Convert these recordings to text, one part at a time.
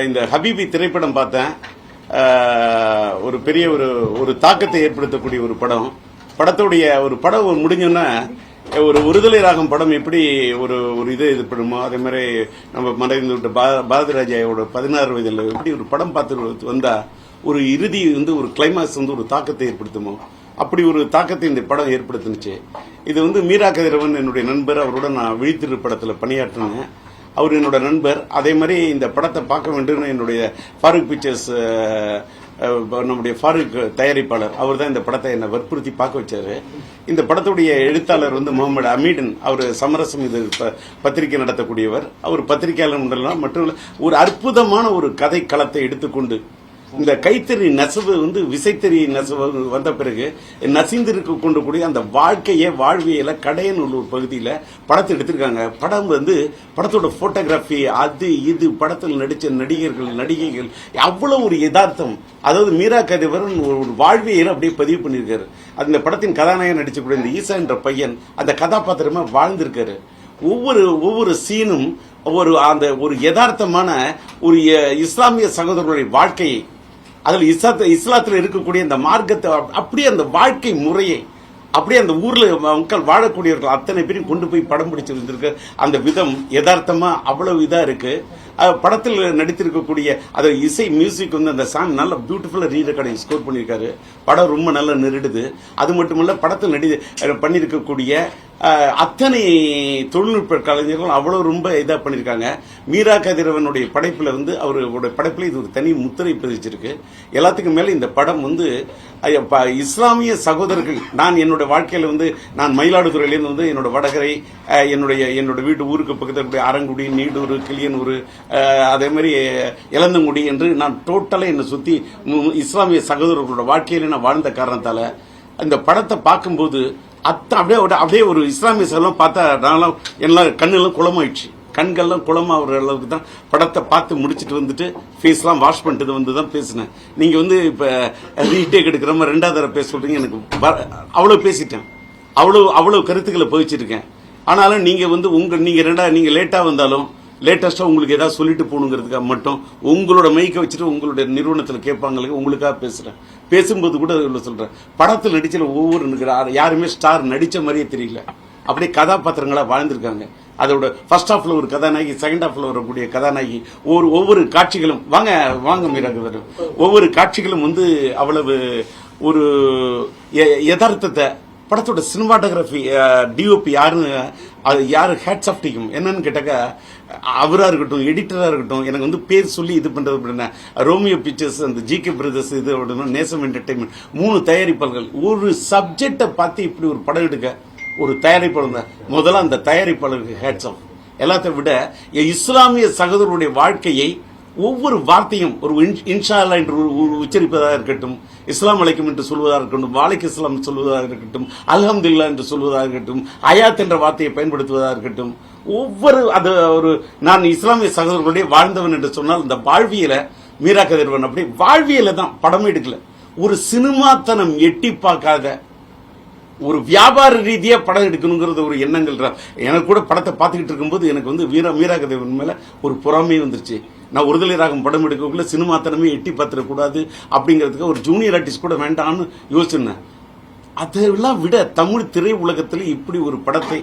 இந்த ஹபீபி திரைப்படம் பார்த்தேன். ஒரு பெரிய ஒரு தாக்கத்தை ஏற்படுத்தக்கூடிய ஒரு படம். படத்துடைய ஒரு படம் முடிஞ்சோன்னா ஒரு விடுதலை ராகம் படம் எப்படி ஒரு இது பண்ணுமோ அதே மாதிரி நம்ம மறைந்து விட்ட பாரதிராஜாவோட 16 வயதில் எப்படி ஒரு படம் பார்த்து வந்தா ஒரு இறுதி ஒரு கிளைமாக்ஸ் ஒரு தாக்கத்தை ஏற்படுத்துமோ அப்படி ஒரு தாக்கத்தை இந்த படம் ஏற்படுத்துனுச்சு. இது மீரா கதிரவன் என்னுடைய நண்பர். அவருடன் நான் விழித்திரு படத்தில் பணியாற்றினேன். அவர் என்னோட நண்பர். அதே மாதிரி இந்த படத்தை பார்க்க வேண்டும் என்னுடைய ஃபாரூக் பிக்சர்ஸ் நம்முடைய ஃபாரூக் தயாரிப்பாளர் அவர் தான் இந்த படத்தை என்னை வற்புறுத்தி பார்க்க வச்சாரு. இந்த படத்துடைய எழுத்தாளர் முகமது அமீடன். அவர் சமரசம் இது பத்திரிகை நடத்தக்கூடியவர். அவர் பத்திரிகையாளர் மற்றும் ஒரு அற்புதமான ஒரு கதை களத்தை எடுத்துக்கொண்டு இந்த கைத்தறி நெசவு விசைத்தறி நெசவு வந்த பிறகு நசிந்திருக்க கொண்டு கூடிய அந்த வாழ்வியல கடையனூர் ஒரு பகுதியில் படத்தை எடுத்திருக்காங்க. படம் படத்தோட போட்டோகிராஃபி அது இது படத்தில் நடிச்ச நடிகைகள் அவ்வளவு ஒரு யதார்த்தம். அதாவது மீரா கதிரவன் ஒரு வாழ்வியல் அப்படியே பதிவு பண்ணியிருக்காரு. அந்த படத்தின் கதாநாயகன் நடிச்சக்கூடிய இந்த ஈசா என்ற பையன் அந்த கதாபாத்திரமா வாழ்ந்திருக்காரு. ஒவ்வொரு சீனும் ஒரு யதார்த்தமான ஒரு இஸ்லாமிய சகோதரர்களுடைய வாழ்க்கையை அதில் இஸ்லாத்தில் இருக்கக்கூடிய அந்த மார்க்கத்தை அப்படியே அந்த வாழ்க்கை முறையை அப்படியே அந்த ஊர்ல மக்கள் வாழக்கூடியவர்கள் அத்தனை பேரும் கொண்டு போய் படம் பிடிச்சு வந்திருக்கு. அந்த விதம் யதார்த்தமா அவ்வளவு இதா இருக்கு. படத்தில் நடித்திருக்கக்கூடிய அது இசை மியூசிக் அந்த சாங் நல்ல பியூட்டிஃபுல்லா ரீரெக்கார்டிங் ஸ்கோர் பண்ணியிருக்காரு. படம் ரொம்ப நல்லா நெருடுது. அது மட்டுமல்ல படத்தில் பண்ணியிருக்கக்கூடிய அத்தனை தொழில்நுட்ப கலைஞர்கள் அவ்வளவு ரொம்ப இதா பண்ணியிருக்காங்க. மீரா கதிரவனுடைய படைப்புல அவருடைய படைப்புல இது ஒரு தனி முத்திரை பதிச்சிருக்கு. எல்லாத்துக்கும் மேல இந்த படம் இஸ்லாமிய சகோதரர்கள் நான் என்னோட வாழ்க்கையில நான் மயிலாடுதுறையிலிருந்து என்னோட வடகரை என்னோட வீட்டு ஊருக்கு பக்கத்தில் அரங்குடி, நீடூர், கிளியனூர், அதே மாதிரி இளந்தங்குடி என்று நான் டோட்டலா என்னை சுத்தி இஸ்லாமிய சகோதரர்களோட வாழ்க்கையில நான் வாழ்ந்த காரணத்தால இந்த படத்தை பார்க்கும்போது அப்படியே ஒரு இஸ்லாமிய செல்லம் பார்த்தா எல்லாம் கண்ணெல்லாம் குளமாயிடுச்சு. கண்கள்லாம் குளமாகிற அளவுக்கு தான் படத்தை பார்த்து முடிச்சுட்டு ஃபேஸ்லாம் வாஷ் பண்ணிட்டு தான் பேசினேன். நீங்க இப்ப ரீடேக் எடுக்கிற மாதிரி 2வது தடவை பேச சொல்றீங்க. எனக்கு அவ்வளவு பேசிட்டேன். அவ்வளவு கருத்துக்களை பதிச்சிருக்கேன். ஆனாலும் நீங்க நீங்க லேட்டா வந்தாலும் லேட்டஸ்டா உங்களுக்கு ஏதாவது சொல்லிட்டு போகணுங்கிறதுக்காக மட்டும் உங்களோட மைக்கை வச்சுட்டு உங்களுடைய நிறுவனத்தில் கேட்பாங்களுக்கு உங்களுக்காக பேசுறேன். பேசும்போது கூட சொல்றேன், படத்தில் நடிச்சல ஒவ்வொரு யாருமே ஸ்டார் நடிச்ச மாதிரியே தெரியல. அப்படியே கதாபாத்திரங்களா வாழ்ந்திருக்காங்க. அதோட ஃபர்ஸ்ட் ஹாஃப்ல ஒரு கதாநாயகி, செகண்ட் ஹாஃப்ல வரக்கூடிய கதாநாயகி, ஒவ்வொரு காட்சிகளும் வாங்க மீரா கதிரவன் ஒவ்வொரு காட்சிகளும் அவ்வளவு ஒரு யதார்த்தத்தை படத்தோட சினிமாட்டோகிராஃபி டிஓபி யாரு ஹேட்ஸ் ஆஃப் டிக்கும் என்னன்னு கேட்டாக்க அவரா இருக்கட்டும், எடிட்டரா இருக்கட்டும், எனக்கு பேர் சொல்லி இது பண்றது அப்படின்னா ரோமியோ பிக்சர்ஸ், அந்த ஜிகே பிரதர்ஸ், இது அப்படின்னா நேசம் என்டர்டைன்மெண்ட் 3 தயாரிப்பாளர்கள் ஒரு சப்ஜெக்டை பார்த்து இப்படி ஒரு படம் எடுக்க ஒரு தயாரிப்பாளர் தான். முதல்ல அந்த தயாரிப்பாளருக்கு ஹேட்ஸ் ஆஃப். எல்லாத்தையும் விட இஸ்லாமிய சகோதரருடைய வாழ்க்கையை ஒவ்வொரு வார்த்தையும் ஒரு இன்ஷா அல்லாஹ் என்று உச்சரிப்பதாக இருக்கட்டும், இஸ்லாம் அலைக்கும் என்று சொல்வதாக இருக்கட்டும், வாலைக்கு இஸ்லாம் சொல்வதாக இருக்கட்டும், அல்ஹம்துலில்லாஹ் என்று சொல்வதாக இருக்கட்டும், அயாத் என்ற வார்த்தையை பயன்படுத்துவதாக இருக்கட்டும், நான் இஸ்லாமிய சகோதரர்களுடைய வாழ்ந்தவன் என்று சொன்னால் இந்த வாழ்வியல மீரா கதிரவன் அப்படி வாழ்வியல தான் படமே எடுக்கல. ஒரு சினிமாத்தனம் எட்டி பார்க்காத ஒரு வியாபார ரீதியா படம் எடுக்கணுங்கிறது ஒரு எண்ணங்கள். எனக்கு கூட படத்தை பார்த்துக்கிட்டு இருக்கும்போது எனக்கு மீரா கதிரவன் மேல ஒரு பொறாமையே வந்துருச்சு. நான் விடுதலை ராகம் படம் எடுக்கக்குள்ள சினிமாத்தனமே எட்டி பார்த்துடக்கூடாது அப்படிங்கிறதுக்கு ஒரு ஜூனியர் ஆர்டிஸ்ட் கூட வேண்டாம்னு யோசிச்சேன். அதெல்லாம் விட தமிழ் திரை உலகத்தில் இப்படி ஒரு படத்தை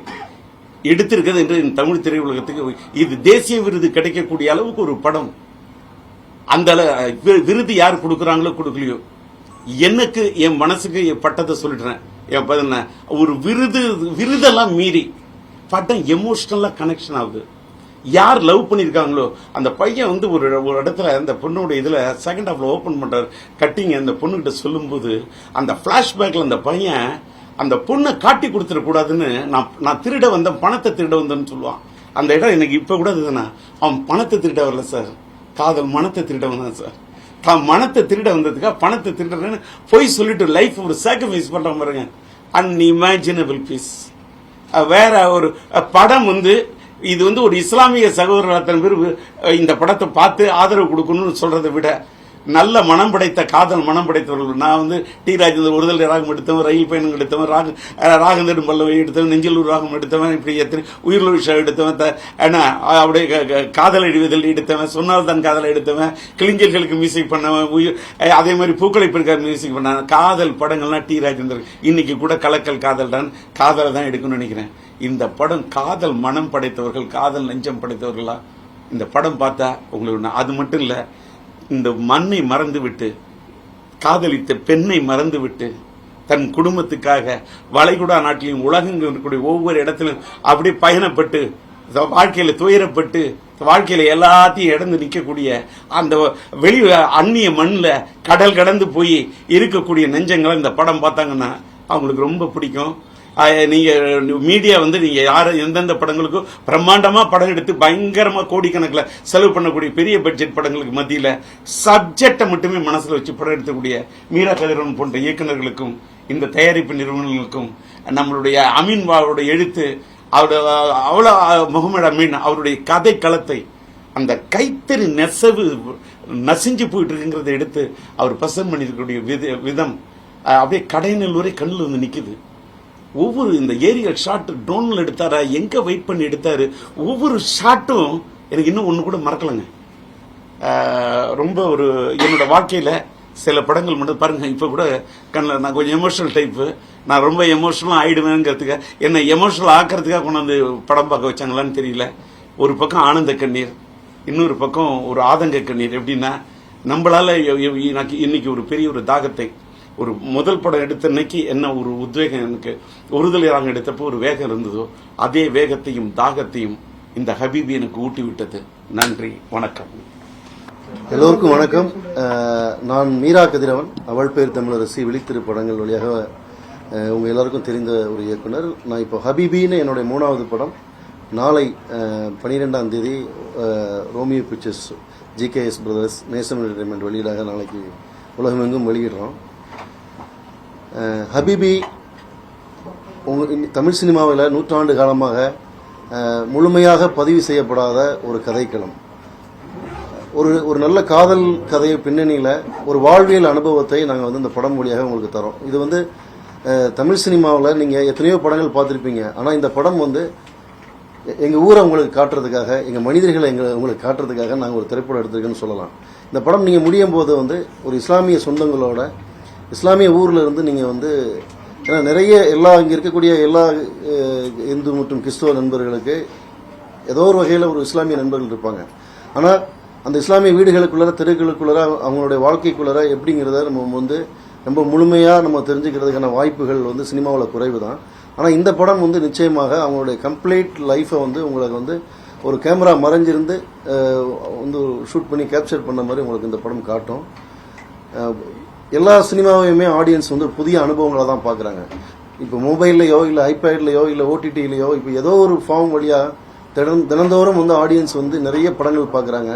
எடுத்திருக்கிறது என்று தமிழ் திரை உலகத்துக்கு இது தேசிய விருது கிடைக்கக்கூடிய அளவுக்கு ஒரு படம். அந்த விருது யார் கொடுக்கறாங்களோ கொடுக்கலையோ, எனக்கு என் மனசுக்கு பட்டத்தை சொல்லிடுறேன். ஒரு விருதெல்லாம் மீறி படம் எமோஷனலா கனெக்ஷன் ஆகுது. யார் லவ் பண்ணிருக்காங்களோ அந்த பையன் ஒரு இடத்துல அந்த பொண்ணோட இதுல செகண்ட் ஹாஃப்ல ஓபன் பண்றாரு கட்டிங். அந்த பொண்ணுகிட்ட சொல்லும்போது அந்த பிளாஷ்பேக்ல அந்த பையன் அந்த பொண்ணை காட்டி கொடுத்துடக்கூடாதுன்னு நான் திருட வந்தேன், பணத்தை திருட வந்தேன்னு சொல்லுவான். அந்த இடம் எனக்கு இப்ப கூட இதுனா அவன் பணத்தை திருட வரல சார், காதல் மனத்தை திருட வந்தான் சார். தான் மனத்தை திருட வந்ததுக்காக பணத்தை திருடுறேன்னு போய் சொல்லிட்டு லைஃப் ஒரு சாக்ரிஃபைஸ் பண்ற பாருங்க. Unimaginable piece. வேற ஒரு படம் இது ஒரு இஸ்லாமிய சகோதரர் அத்தனை பேர் இந்த படத்தை பார்த்து ஆதரவு கொடுக்கணும்னு சொல்றதை விட நல்ல மனம் படைத்த காதல் மனம் படைத்தவர்கள். நான் வந்து டி ராஜேந்தர் ஒருதலை ராகம் எடுத்தவன், ரயில் பயணம் எடுத்தவன், ராகந்தரும் பல்லவை எடுத்தவன், நெஞ்சலூர் ராகம் எடுத்தவன், இப்படி எத்தனை உயிர்ல விஷயம் எடுத்தவன், அப்படியே காதல் எழுதுதல் எடுத்தவன், சொன்னால் தான் காதலை எடுத்தவன், கிளிஞ்சல்களுக்கு மியூசிக் பண்ணவன், அதே மாதிரி பூக்களை பெருக்க மியூசிக் பண்ணவன். காதல் படங்கள்லாம் டி ராஜேந்தர். இன்னைக்கு கூட கலக்கல் காதல் தான், காதலை தான் எடுக்கணும்னு நினைக்கிறேன். இந்த படம் காதல் மனம் படைத்தவர்கள், காதல் நெஞ்சம் படைத்தவர்களா இந்த படம் பார்த்தா உங்களுக்கு அது மட்டும் இல்ல, இந்த மண்ணை மறந்துவிட்டு காதலித்த பெண்ணை மறந்துவிட்டு தன் குடும்பத்துக்காக வளைகுடா நாட்டிலும் உலகங்கள் இருக்கக்கூடிய ஒவ்வொரு இடத்திலும் அப்படியே பயணப்பட்டு வாழ்க்கையில துயரப்பட்டு வாழ்க்கையில எல்லாத்தையும் இடந்து நிற்கக்கூடிய அந்த வெளி அந்நிய மண்ணில் கடல் கடந்து போய் இருக்கக்கூடிய நெஞ்சங்களை இந்த படம் பார்த்தாங்கன்னா அவங்களுக்கு ரொம்ப பிடிக்கும். நீங்க மீடியா வந்து நீங்க யார எந்தெந்த படங்களுக்கும் பிரம்மாண்டமா படம் எடுத்து பயங்கரமா கோடிக்கணக்கில் செலவு பண்ணக்கூடிய பெரிய பட்ஜெட் படங்களுக்கு மத்தியில சப்ஜெக்டை மட்டுமே மனசுல வச்சு படம் எடுக்கக்கூடிய மீரா கதிரவன் போன்ற இயக்குநர்களுக்கும் இந்த தயாரிப்பு நிறுவனங்களுக்கும் நம்மளுடைய அமீன் பாவோட எழுத்து அவ்வளவு முகமது அமீன் அவருடைய கதை களத்தை அந்த கைத்தறி நெசவு நசிஞ்சு போயிட்டு இருக்குங்கிறத எடுத்து அவர் பசம் பண்ணிருக்கக்கூடிய விதம் அப்படியே கடைநெல் வரை கண்ணில் வந்து நிக்குது. ஒவ்வொரு இந்த ஏரியல் ஷாட் ட்ரோன்ல எடுத்தாரா, எங்க வெயிட் பண்ணி எடுத்தாரு, ஒவ்வொரு ஷாட்டும் எனக்கு இன்னும் ஒண்ணு கூட மறக்கலங்க. ரொம்ப ஒரு என்னோட வாழ்க்கையில சில படங்கள் மட்டும் பாருங்க, இப்ப கூட கண்ணில் நான் கொஞ்சம் எமோஷனல் டைப்பு, நான் ரொம்ப எமோஷனல் ஆயிடுவேங்கிறதுக்காக என்னை எமோஷனல் ஆக்கிறதுக்காக கொண்டாந்து படம் பார்க்க வச்சாங்களான்னு தெரியல. ஒரு பக்கம் ஆனந்த கண்ணீர், இன்னொரு பக்கம் ஒரு ஆதங்க கண்ணீர். எப்படின்னா நம்மளால இன்னைக்கு ஒரு பெரிய ஒரு தாகத்தை, ஒரு முதல் படம் எடுத்த அன்னைக்கு என்ன ஒரு உத்வேகம் எனக்கு ஒருதலை ராகம் எடுத்தப்போ ஒரு வேகம் இருந்ததோ அதே வேகத்தையும் தாகத்தையும் இந்த ஹபீபி எனக்கு ஊட்டி விட்டது. நன்றி, வணக்கம். எல்லோருக்கும் வணக்கம். நான் மீரா கதிரவன், அவள் பேர் தமிழரசி விழித்திரு படங்கள் வழியாக உங்க எல்லாருக்கும் தெரிந்த ஒரு இயக்குனர். நான் இப்போ ஹபீபின்னு என்னுடைய 3வது படம் நாளை 12ஆம் தேதி ரோமியோ பிக்சர்ஸ் GKS பிரதர்ஸ் நேசம் என்டர்டைன்மெண்ட் வெளியீடாக நாளைக்கு உலகமெங்கும் வெளியிடுறோம். ஹபீபி தமிழ் சினிமாவில் 100 ஆண்டு காலமாக முழுமையாக பதிவு செய்யப்படாத ஒரு கதைக்களம். ஒரு நல்ல காதல் கதையை பின்னணியில் ஒரு வாழ்வியல் அனுபவத்தை நாங்கள் வந்து இந்த படம் வழியாக உங்களுக்கு தரோம். இது வந்து தமிழ் சினிமாவில் நீங்கள் எத்தனையோ படங்கள் பார்த்துருப்பீங்க, ஆனால் இந்த படம் வந்து எங்கள் ஊரை உங்களுக்கு காட்டுறதுக்காக, எங்கள் மனிதர்களை உங்களுக்கு காட்டுறதுக்காக நாங்கள் ஒரு திரைப்படம் எடுத்திருக்கேன்னு சொல்லலாம். இந்த படம் நீங்கள் முடியும் போது வந்து ஒரு இஸ்லாமிய சொந்தங்களோட இஸ்லாமிய ஊரில் இருந்து நீங்கள் வந்து, ஏன்னா நிறைய இங்கே இருக்கக்கூடிய எல்லா இந்து மற்றும் கிறிஸ்துவ நண்பர்களுக்கு ஏதோ ஒரு வகையில் ஒரு இஸ்லாமிய நண்பர்கள் இருப்பாங்க. ஆனால் அந்த இஸ்லாமிய வீடுகளுக்குள்ளார தெருக்களுக்குள்ளார அவங்களுடைய வாழ்க்கைக்குள்ளார எப்படிங்கிறத நம்ம வந்து ரொம்ப முழுமையாக நம்ம தெரிஞ்சுக்கிறதுக்கான வாய்ப்புகள் வந்து சினிமாவில் குறைவு தான். ஆனால் இந்த படம் வந்து நிச்சயமாக அவங்களுடைய கம்ப்ளீட் லைஃப்பை வந்து உங்களுக்கு வந்து ஒரு கேமரா மறைஞ்சிருந்து வந்து ஷூட் பண்ணி கேப்சர் பண்ண மாதிரி உங்களுக்கு இந்த படம் காட்டும். எல்லா சினிமாவையுமே ஆடியன்ஸ் வந்து புதிய அனுபவங்களை தான் பார்க்குறாங்க. இப்போ மொபைல்லையோ இல்லை ஐபேட்லையோ இல்லை OTTலையோ இப்போ ஏதோ ஒரு ஃபார்ம் வழியாக தினந்தோறும் வந்து ஆடியன்ஸ் வந்து நிறைய படங்கள் பார்க்குறாங்க.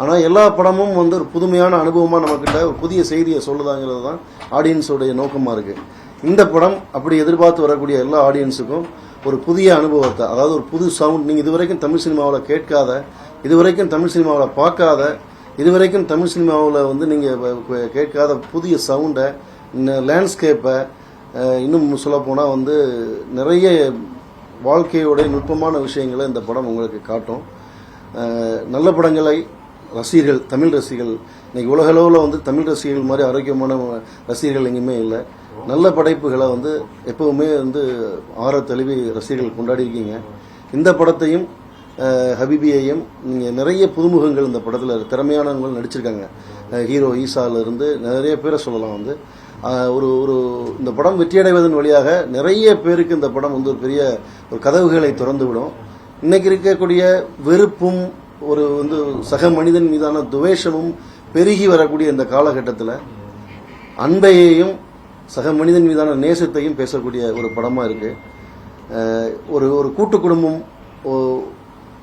ஆனால் எல்லா படமும் வந்து ஒரு புதுமையான அனுபவமாக நம்மக்கிட்ட ஒரு புதிய செய்தியை சொல்லுதாங்கிறது தான் ஆடியன்ஸோடைய நோக்கமாக இருக்குது. இந்த படம் அப்படி எதிர்பார்த்து வரக்கூடிய எல்லா ஆடியன்ஸுக்கும் ஒரு புதிய அனுபவத்தை, அதாவது ஒரு புது சவுண்ட், நீங்கள் இதுவரைக்கும் தமிழ் சினிமாவில் கேட்காத, இதுவரைக்கும் தமிழ் சினிமாவில் பார்க்காத, இதுவரைக்கும் தமிழ் சினிமாவில் வந்து நீங்கள் கேட்காத புதிய சவுண்டை, லேண்ட்ஸ்கேப்பை, இன்னும் சொல்லப்போனால் வந்து நிறைய வாழ்க்கையோட நுட்பமான விஷயங்களை இந்த படம் உங்களுக்கு காட்டும். நல்ல படங்களை ரசிகர்கள், தமிழ் ரசிகர்கள், இன்னைக்கு உலகளவில் வந்து தமிழ் ரசிகர்கள் மாதிரி ஆரோக்கியமான ரசிகர்கள் எங்கேயுமே இல்லை. நல்ல படைப்புகளை வந்து எப்பவுமே வந்து தழுவி ரசிகர்கள் கொண்டாடி இருக்கீங்க. இந்த படத்தையும் ஹபீபியையும் நீங்கள் நிறைய புதுமுகங்கள் இந்த படத்தில் திறமையானவங்க நடிச்சிருக்காங்க. ஹீரோ ஈசாலிருந்து நிறைய பேரை சொல்லலாம். வந்து ஒரு இந்த படம் வெற்றியடைவதன் வழியாக நிறைய பேருக்கு இந்த படம் வந்து ஒரு பெரிய ஒரு கதவுகளை திறந்து விடும். இன்னைக்கு இருக்கக்கூடிய வெறுப்பும் ஒரு வந்து சக மனிதன் மீதான துவேஷமும் பெருகி வரக்கூடிய இந்த காலகட்டத்தில் அன்பையையும் சக மனிதன் மீதான நேசத்தையும் பேசக்கூடிய ஒரு படமாக இருக்கு. ஒரு கூட்டு குடும்பம்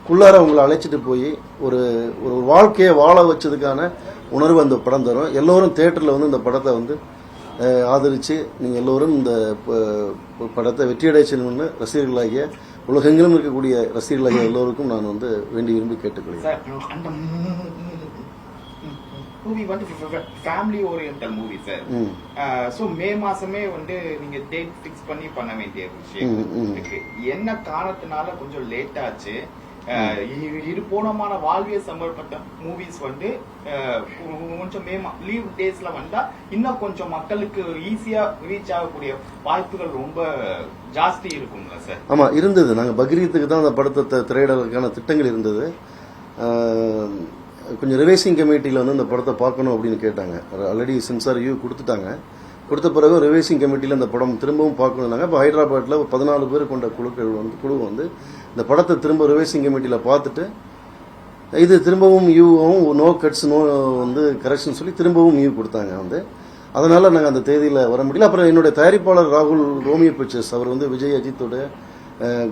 குள்ளார அவங்களை அழைச்சிட்டு போய் ஒரு ஒரு வாழ்க்கையை வாழ வச்சதுக்கான உணர்வு அந்த படம் தரும். எல்லோரும் தியேட்டரில் வந்து இந்த படத்தை வந்து ஆதரித்து நீங்கள் எல்லோரும் இந்த படத்தை வெற்றியடைய செய்யணும்னு ரசிகர்களாகிய உலகெங்கிலும் இருக்கக்கூடிய ரசிகர்களாகிய எல்லோருக்கும் நான் வந்து வேண்டி விரும்பி கேட்டுக்கொள்கிறேன். மூவி வந்து family oriental movie sir. So May மாசமே வந்து நீங்க டேட் பிக்ஸ் பண்ணி பண்ண வேண்டிய விஷயம் இருக்கு. என்ன காரணத்தினால கொஞ்சம் லேட் ஆச்சு? இருபோனமான வாழ்வியல் சம்பந்தப்பட்ட மூவிஸ் வந்து கொஞ்சம் மே லீவ் டேஸ்ல வந்தா இன்னும் கொஞ்சம் மக்களுக்கு ஈஸியா ரீச் ஆகக்கூடிய வாய்ப்புகள் ரொம்ப ஜாஸ்தி இருக்கும்ல சார்? ஆமா, இருந்தது. நாங்க பக்ரீத்துக்கு தான் அந்த படத்தை திரையிடறதுக்கான திட்டங்கள் இருந்தது. கொஞ்சம் ரிவைசிங் கமிட்டியில் வந்து இந்த படத்தை பார்க்கணும் அப்படின்னு கேட்டாங்க. ஆல்ரெடி சென்சார் ரிவ்யூ கொடுத்துட்டாங்க. கொடுத்த பிறகு ரிவைசிங் கமிட்டியில் இந்த படம் திரும்பவும் பார்க்கணும்னாங்க. இப்போ ஹைதராபாத்தில் 14 பேர் கொண்ட குழு வந்து இந்த படத்தை திரும்ப ரிவைசிங் கமிட்டியில் பார்த்துட்டு இது திரும்பவும் யூவும் நோ கட்ஸ் நோ வந்து கரெக்ஷன் சொல்லி திரும்பவும் யூ கொடுத்தாங்க வந்து. அதனால நாங்கள் அந்த தேதியில் வர முடியல. அப்புறம் என்னுடைய தயாரிப்பாளர் ராகுல் ரோமியோ பிக்சர்ஸ், அவர் வந்து விஜய் அஜித்தோட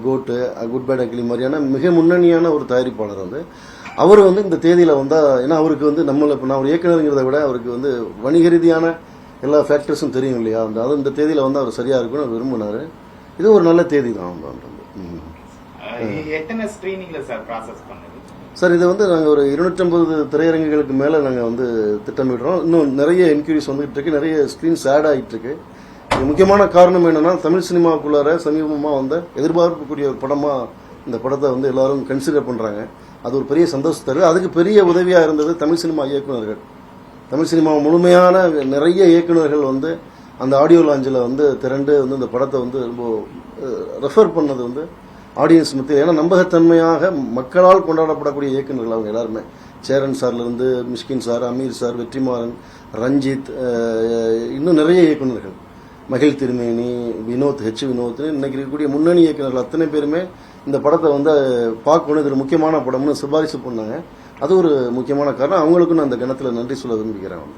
கோட்டு குட் பேட் அக்லி மாதிரியான மிக முன்னணியான ஒரு தயாரிப்பாளர் வந்து அவர் வந்து இந்த தேதியில் வந்தால், ஏன்னா அவருக்கு வந்து நம்மளை இப்போ நான் ஒரு இயக்குனருங்கிறத விட அவருக்கு வந்து வணிக ரீதியான எல்லா ஃபேக்டர்ஸும் தெரியும் இல்லையா, அது இந்த தேதியில் வந்து அவர் சரியா இருக்குன்னு அவர் விரும்பினாரு. இது ஒரு நல்ல தேதி தான். எத்தனை ஸ்கிரீனிங்ல சார் ப்ராசஸ் பண்ணது சார்? இது வந்து நாங்கள் ஒரு 250 திரையரங்குகளுக்கு மேலே நாங்கள் வந்து திட்டமிடுறோம். இன்னும் நிறைய என்கொயரிஸ் வந்துகிட்டு இருக்கு, நிறைய ஸ்கிரீன்ஸ் ஆட் ஆகிட்டு இருக்கு. முக்கியமான காரணம் என்னன்னா, தமிழ் சினிமாவுக்குள்ளார சமீபமாக வந்து எதிர்பார்க்கக்கூடிய ஒரு படமா இந்த படத்தை வந்து எல்லாரும் கன்சிடர் பண்றாங்க. அது ஒரு பெரிய சந்தோஷம் தருது. அதுக்கு பெரிய உதவியா இருந்தது தமிழ் சினிமா இயக்குநர்கள். தமிழ் சினிமா முழுமையான நிறைய இயக்குநர்கள் வந்து அந்த ஆடியோ லாஞ்சில் வந்து திரண்டு வந்து இந்த படத்தை வந்து ரொம்ப ரெஃபர் பண்ணது வந்து ஆடியன்ஸ் மத்தியில். ஏன்னா நம்பகத்தன்மையாக மக்களால் கொண்டாடப்படக்கூடிய இயக்குநர்கள் அவங்க எல்லாருமே. சேரன் சார்ல இருந்து மிஷ்கின் சார், அமீர் சார், வெற்றிமாறன், ரஞ்சித், இன்னும் நிறைய இயக்குநர்கள், மகிழ் திருமேனி, வினோத், வினோத், இன்னைக்கு இருக்கக்கூடிய முன்னணி இயக்குநர்கள் அத்தனை பேருமே இந்த படத்தை வந்து பார்க்கணும், இது ஒரு முக்கியமான படம்னு சிபாரிசு பண்ணாங்க. அது ஒரு முக்கியமான காரணம். அவங்களுக்கும் நான் அந்த கணத்தில் நன்றி சொல்ல விரும்புகிறேன்.